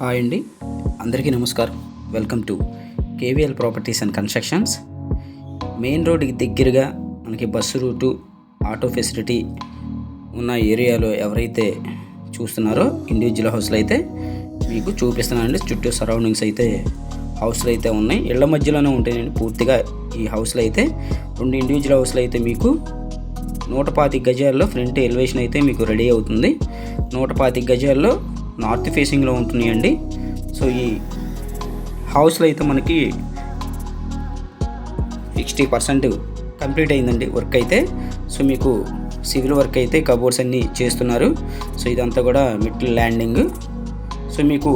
Hi అండి, అందరికీ నమస్కారం. Welcome to KVL properties and constructions. Main రోడ్కి దగ్గరగా మనకి బస్సు రూటు, ఆటో ఫెసిలిటీ ఉన్న ఏరియాలో ఎవరైతే చూస్తున్నారో ఇండివిజువల్ హౌస్లు అయితే మీకు చూపిస్తున్నానండి. చుట్టూ సరౌండింగ్స్ అయితే హౌస్లు అయితే ఉన్నాయి. ఇళ్ల మధ్యలోనే ఉంటాయండి పూర్తిగా ఈ హౌస్లు అయితే. 2 ఇండివిజువల్ హౌస్లు అయితే మీకు 125 గజాల్లో ఫ్రంట్ ఎలివేషన్ అయితే మీకు రెడీ అవుతుంది. 125 గజాల్లో నార్త్ ఫేసింగ్లో ఉంటున్నాయండి. సో ఈ హౌస్లో అయితే మనకి 60% కంప్లీట్ అయిందండి వర్క్ అయితే. సో మీకు సివిల్ వర్క్ అయితే కబోర్డ్స్ అన్నీ చేస్తున్నారు. సో ఇదంతా కూడా మిడిల్ ల్యాండింగ్. సో మీకు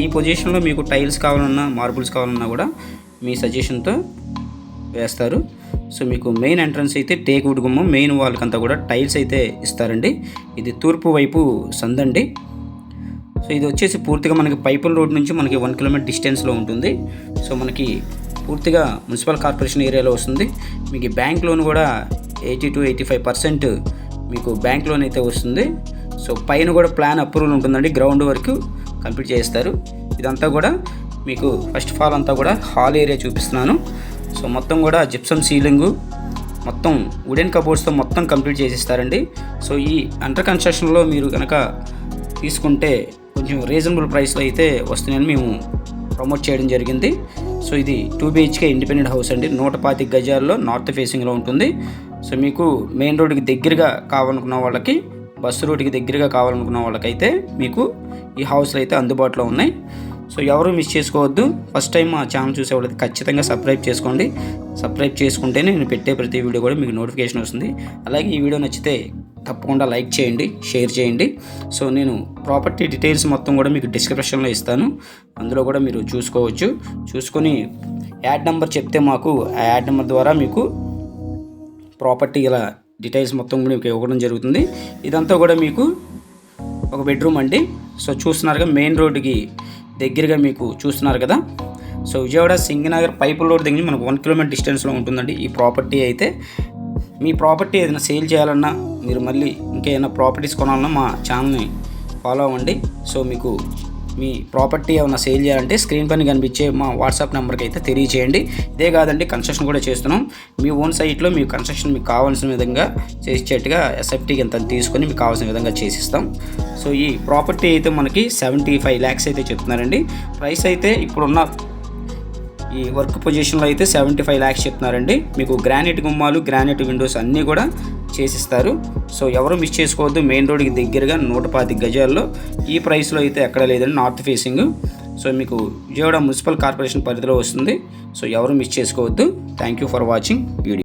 ఈ పొజిషన్లో మీకు టైల్స్ కావాలన్నా, మార్బుల్స్ కావాలన్నా కూడా మీ సజెషన్తో వేస్తారు. సో మీకు మెయిన్ ఎంట్రన్స్ అయితే టేక్ వుడ్ గుమ్మం, మెయిన్ వాల్కి అంతా కూడా టైల్స్ అయితే ఇస్తారండి. ఇది తూర్పు వైపు సందండి. సో ఇది వచ్చేసి పూర్తిగా మనకి పైపుల్ రోడ్ నుంచి మనకి 1 కిలోమీటర్ డిస్టెన్స్లో ఉంటుంది. సో మనకి పూర్తిగా మున్సిపల్ కార్పొరేషన్ ఏరియాలో వస్తుంది. మీకు బ్యాంక్ లోన్ కూడా 80-85% మీకు బ్యాంక్ లోన్ అయితే వస్తుంది. సో పైన కూడా ప్లాన్ అప్రూవల్ ఉంటుందండి. గ్రౌండ్ వరకు కంప్లీట్ చేస్తారు. ఇదంతా కూడా మీకు ఫస్ట్ ఆఫ్ ఆల్ అంతా కూడా హాల్ ఏరియా చూపిస్తున్నాను. సో మొత్తం కూడా జిప్సమ్ సీలింగు, మొత్తం వుడెన్ కబోర్డ్స్తో మొత్తం కంప్లీట్ చేసిస్తారండి. సో ఈ అండర్ కన్స్ట్రక్షన్లో మీరు కనుక తీసుకుంటే కొంచెం రీజనబుల్ ప్రైస్లో అయితే వస్తున్నాయని మేము ప్రమోట్ చేయడం జరిగింది. సో ఇది 2 BHK ఇండిపెండెంట్ హౌస్ అండి. 125 గజాల్లో నార్త్ ఫేసింగ్లో ఉంటుంది. సో మీకు మెయిన్ రోడ్కి దగ్గరగా కావాలనుకున్న వాళ్ళకి, బస్సు రూట్కి దగ్గరగా కావాలనుకున్న వాళ్ళకైతే మీకు ఈ హౌస్లు అయితే అందుబాటులో ఉన్నాయి. సో ఎవరు మిస్ చేసుకోవద్దు. ఫస్ట్ టైం మా ఛానల్ చూసేవాళ్ళకి ఖచ్చితంగా సబ్స్క్రైబ్ చేసుకోండి. సబ్స్క్రైబ్ చేసుకుంటేనే నేను పెట్టే ప్రతి వీడియో కూడా మీకు నోటిఫికేషన్ వస్తుంది. అలాగే ఈ వీడియో నచ్చితే తప్పకుండా లైక్ చేయండి, షేర్ చేయండి. సో నేను ప్రాపర్టీ డీటెయిల్స్ మొత్తం కూడా మీకు డిస్క్రిప్షన్లో ఇస్తాను. అందులో కూడా మీరు చూసుకొని యాడ్ నెంబర్ చెప్తే మాకు ఆ యాడ్ నెంబర్ ద్వారా మీకు ప్రాపర్టీ ఇలా డీటెయిల్స్ మొత్తం కూడా మీకు ఇవ్వడం జరుగుతుంది. ఇదంతా కూడా మీకు ఒక బెడ్రూమ్ అండి. సో చూస్తున్నారుగా మెయిన్ రోడ్డుకి దగ్గరగా మీకు చూస్తున్నారు కదా. సో విజయవాడ సింగనగర్ పైపుల్ రోడ్ దగ్గర మనకు 1 కిలోమీటర్ డిస్టెన్స్లో ఉంటుందండి ఈ ప్రాపర్టీ అయితే. మీ ప్రాపర్టీ ఏదైనా సేల్ చేయాలన్నా, మీరు మళ్ళీ ఇంకేమైనా ప్రాపర్టీస్ కొనాలన్నా మా ఛానల్ని ఫాలో అవ్వండి. సో మీకు మీ ప్రాపర్టీ ఏమైనా సేల్ చేయాలంటే స్క్రీన్ పైన కనిపించే మా వాట్సాప్ నెంబర్కి అయితే తెలియచేయండి. ఇదే కాదండి, కన్స్ట్రక్షన్ కూడా చేస్తున్నాం. మీ ఓన్ సైట్లో మీ కన్స్ట్రక్షన్ మీకు కావాల్సిన విధంగా చేసేట్టుగా ఎస్ఎఫ్టీకి ఎంత తీసుకొని మీకు కావాల్సిన విధంగా చేసిస్తాం. సో ఈ ప్రాపర్టీ అయితే మనకి 75 lakhs అయితే చెప్తున్నారండి. ప్రైస్ అయితే ఇప్పుడున్న ఈ వర్క్ పొజిషన్లో అయితే 75 lakhs చెప్తున్నారండి. మీకు గ్రానైట్ గుమ్మాలు, గ్రానైట్ విండోస్ అన్నీ కూడా చేసిస్తారు. సో ఎవరు మిస్ చేసుకోవద్దు. మెయిన్ రోడ్కి దగ్గరగా 125 గజాల్లో ఈ ప్రైస్లో అయితే ఎక్కడ లేదండి, నార్త్ ఫేసింగ్. సో మీకు విజయవాడ మున్సిపల్ కార్పొరేషన్ పరిధిలో వస్తుంది. సో ఎవరు మిస్ చేసుకోవద్దు. Thank you for watching video.